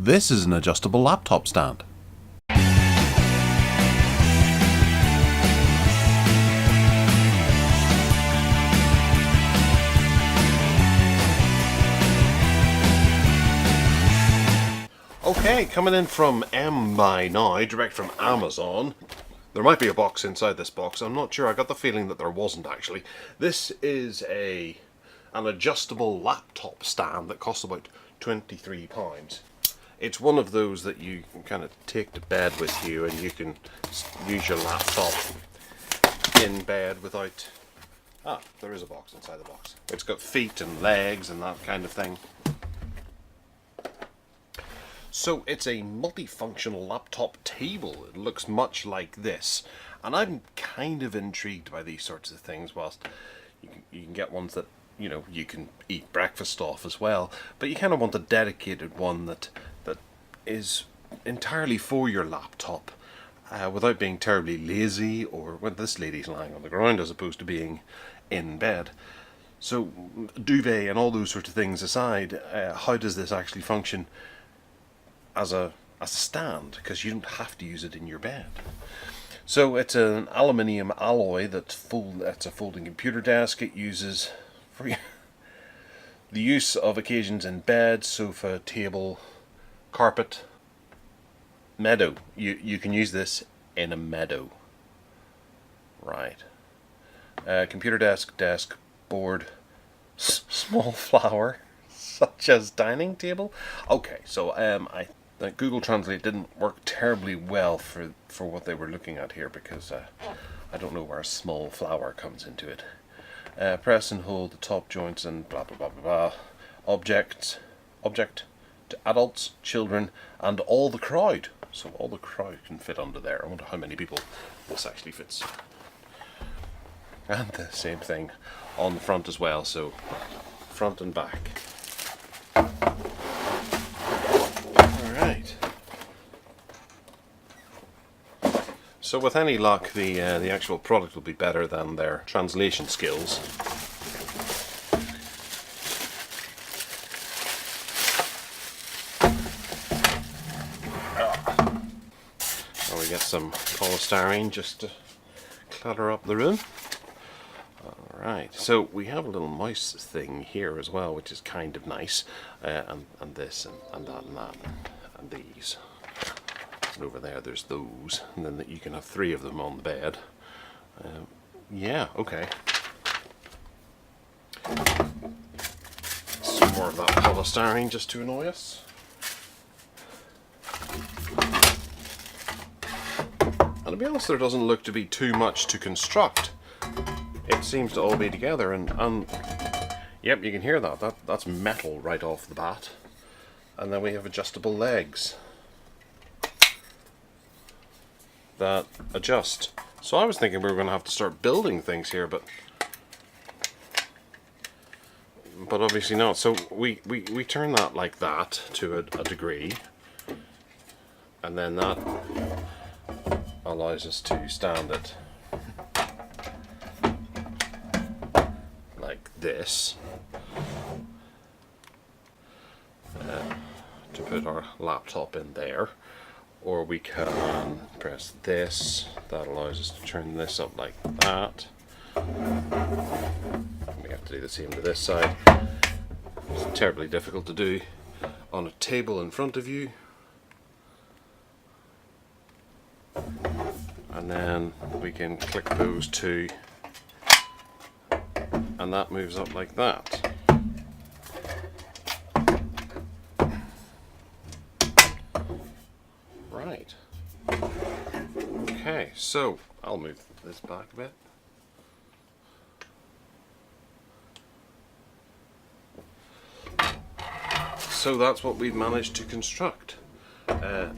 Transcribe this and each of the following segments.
This is an adjustable laptop stand. Okay, coming in from Mbuynow, direct from Amazon. There might be a box inside this box, I'm not sure, I got the feeling that there wasn't actually. This is an adjustable laptop stand that costs about £23. It's one of those that you can kind of take to bed with you and you can use your laptop in bed without... Ah, there is a box inside the box. It's got feet and legs and that kind of thing. So it's a multifunctional laptop table. It looks much like this, and I'm kind of intrigued by these sorts of things. Whilst you can get ones that you can eat breakfast off as well, but you kind of want a dedicated one that is entirely for your laptop, without being terribly lazy, or when this lady's lying on the ground as opposed to being in bed. So duvet and all those sorts of things aside, how does this actually function as a stand, because you don't have to use it in your bed? So it's an aluminium alloy that's a folding computer desk. It uses for the use of occasions in bed, sofa, table, carpet, meadow. You can use this in a meadow, right? Computer desk, board, small flower, such as dining table. Okay, so Google Translate didn't work terribly well for what they were looking at here, because I don't know where small flower comes into it. Press and hold the top joints and blah blah blah blah blah. Object to adults, children, and all the crowd. So all the crowd can fit under there. I wonder how many people this actually fits. And the same thing on the front as well. So front and back. Alright. So with any luck, the actual product will be better than their translation skills. Now we get some polystyrene just to clutter up the room. Alright, so we have a little mouse thing here as well, which is kind of nice, and this and that and that and these. And over there there's those, and then you can have 3 of them on the bed. Yeah, okay. Some more of that polystyrene just to annoy us. And to be honest, there doesn't look to be too much to construct. It seems to all be together, and yep, you can hear that's metal right off the bat. And then we have adjustable legs that adjust. So I was thinking we were going to have to start building things here, but obviously not. So we turn that like that to a degree, and then that allows us to stand it like this, to put our laptop in there. Or we can press this, that allows us to turn this up like that. We have to do the same to this side. It's terribly difficult to do on a table in front of you. And then we can click those two, and that moves up like that. Right. Okay, so I'll move this back a bit. So that's what we've managed to construct. That's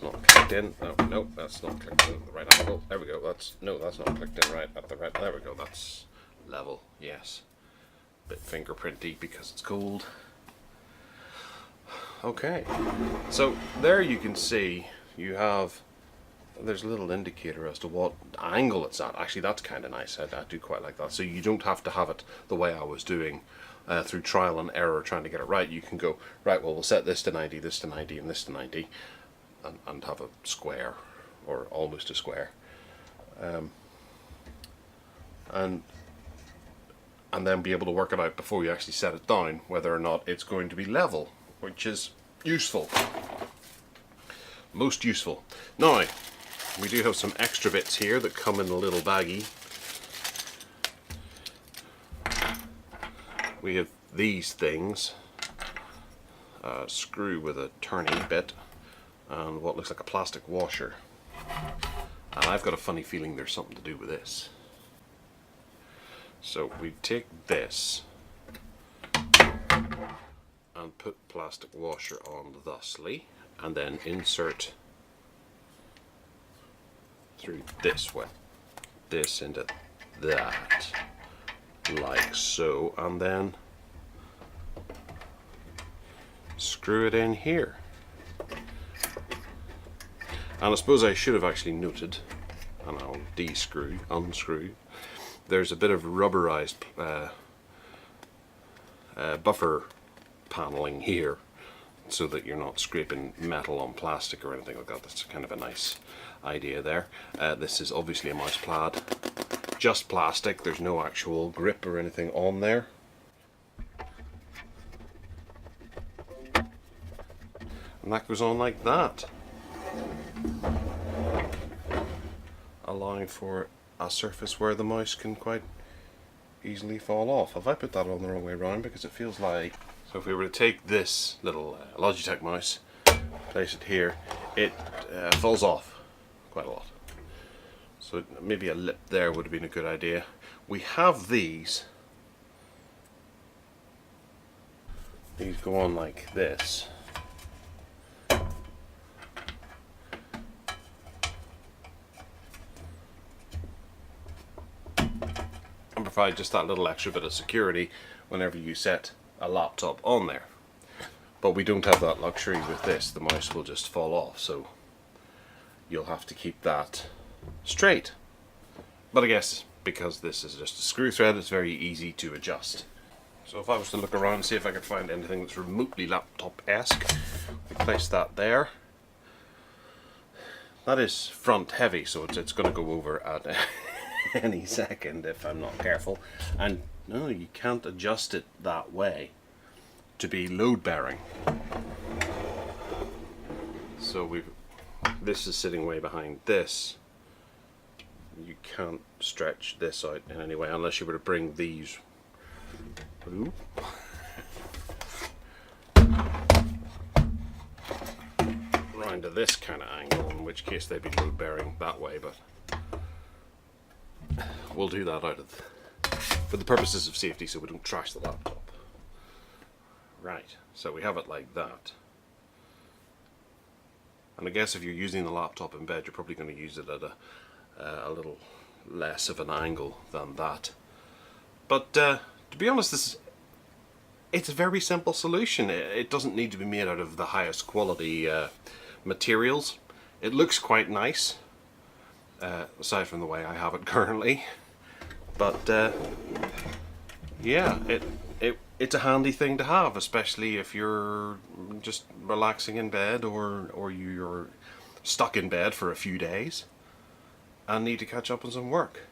not clicked in. No, that's not clicked in at the right angle. There we go. That's not clicked in right at the right. There we go. That's level. Yes. Bit fingerprinty because it's cold. Okay. So there you can see there's a little indicator as to what angle it's at. Actually, that's kind of nice. I do quite like that. So you don't have to have it the way I was doing through trial and error trying to get it right. You can go, right, well, we'll set this to 90, this to 90, and this to 90, and have a square, or almost a square. And then be able to work it out before you actually set it down, whether or not it's going to be level, which is useful. Most useful. Now, we do have some extra bits here that come in a little baggie. We have these things, a screw with a turning bit, and what looks like a plastic washer. And I've got a funny feeling there's something to do with this. So we take this and put plastic washer on thusly, and then insert through this way, this into that, like so, and then screw it in here. And I suppose I should have actually noted, and I'll unscrew, there's a bit of rubberized buffer paneling here, so that you're not scraping metal on plastic or anything like that. That's kind of a nice idea there. This is obviously a mouse pad, just plastic, there's no actual grip or anything on there. And that goes on like that, allowing for a surface where the mouse can quite easily fall off. Have I put that on the wrong way around? Because it feels like... So if we were to take this little Logitech mouse, place it here, it falls off quite a lot. So maybe a lip there would have been a good idea. We have these. These go on like this. And provide just that little extra bit of security whenever you set a laptop on there. But we don't have that luxury with this. The mouse will just fall off, so you'll have to keep that straight. But I guess because this is just a screw thread, it's very easy to adjust. So if I was to look around and see if I could find anything that's remotely laptop-esque, we place that there. That is front heavy, so it's going to go over at any second if I'm not careful. And no, you can't adjust it that way to be load-bearing. So this is sitting way behind this. You can't stretch this out in any way unless you were to bring these round to this kind of angle, in which case they'd be load-bearing that way, but we'll do that for the purposes of safety, so we don't trash the laptop. Right, so we have it like that. And I guess if you're using the laptop in bed, you're probably going to use it at a little less of an angle than that. But to be honest, it's a very simple solution. It doesn't need to be made out of the highest quality materials. It looks quite nice, aside from the way I have it currently. But yeah, it's a handy thing to have, especially if you're just relaxing in bed or you're stuck in bed for a few days and need to catch up on some work.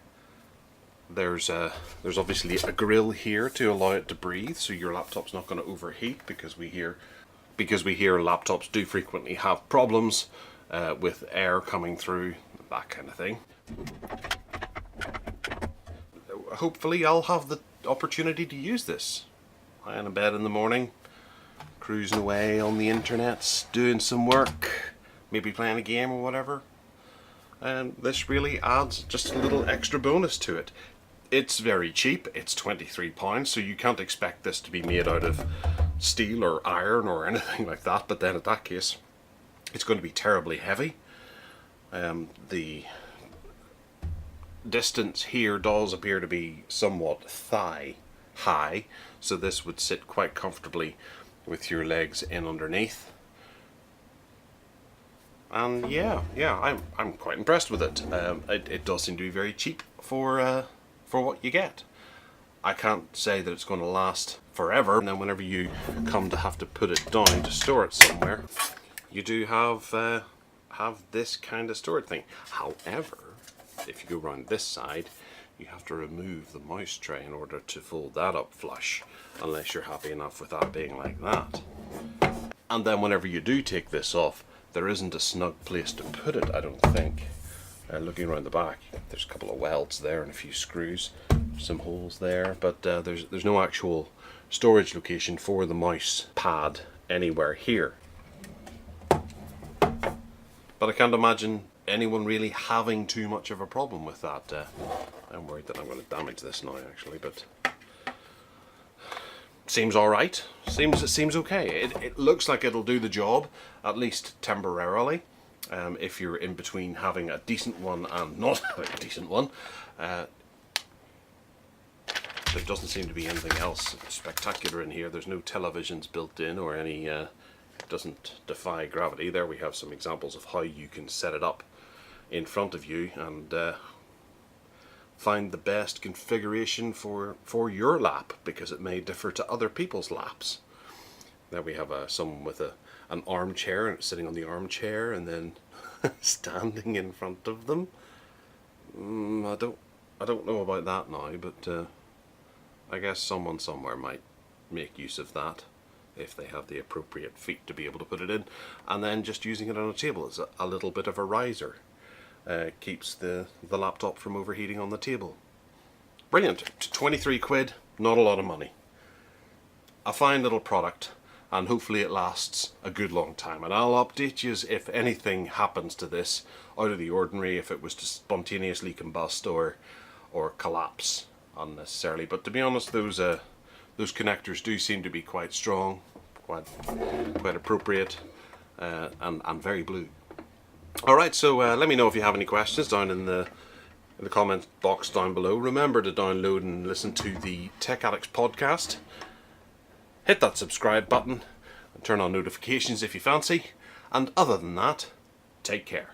There's obviously a grill here to allow it to breathe, so your laptop's not going to overheat, because we hear laptops do frequently have problems with air coming through, that kind of thing. Hopefully I'll have the opportunity to use this. Lying in bed in the morning, cruising away on the internet, doing some work, maybe playing a game or whatever. And this really adds just a little extra bonus to it. It's very cheap, it's £23, so you can't expect this to be made out of steel or iron or anything like that, but then in that case it's going to be terribly heavy. The distance here does appear to be somewhat thigh high, so this would sit quite comfortably with your legs in underneath. And yeah, I'm quite impressed with it. It does seem to be very cheap for what you get. I can't say that it's going to last forever. And then whenever you come to have to put it down to store it somewhere, you do have this kind of storage thing. However, if you go around this side, you have to remove the mouse tray in order to fold that up flush, unless you're happy enough with that being like that. And then whenever you do take this off, there isn't a snug place to put it, I don't think. Looking around the back, there's a couple of welds there and a few screws, some holes there, but there's no actual storage location for the mouse pad anywhere here. But I can't imagine anyone really having too much of a problem with that. I'm worried that I'm going to damage this now, actually, but seems alright. Seems okay. It looks like it'll do the job, at least temporarily. If you're in between having a decent one and not having a decent one. There doesn't seem to be anything else spectacular in here. There's no televisions built in or any, it doesn't defy gravity. There we have some examples of how you can set it up in front of you and find the best configuration for your lap, because it may differ to other people's laps. There we have someone with an armchair and sitting on the armchair and then standing in front of them. I don't know about that now, but I guess someone somewhere might make use of that if they have the appropriate feet to be able to put it in. And then just using it on a table as a little bit of a riser. Keeps the laptop from overheating on the table. Brilliant. 23 quid, not a lot of money. A fine little product, and hopefully it lasts a good long time. And I'll update you if anything happens to this out of the ordinary, if it was to spontaneously combust or collapse unnecessarily. But to be honest, those connectors do seem to be quite strong, quite appropriate, and very blue. Alright, so let me know if you have any questions down in the comment box down below. Remember to download and listen to the Tech Addicts podcast. Hit that subscribe button and turn on notifications if you fancy. And other than that, take care.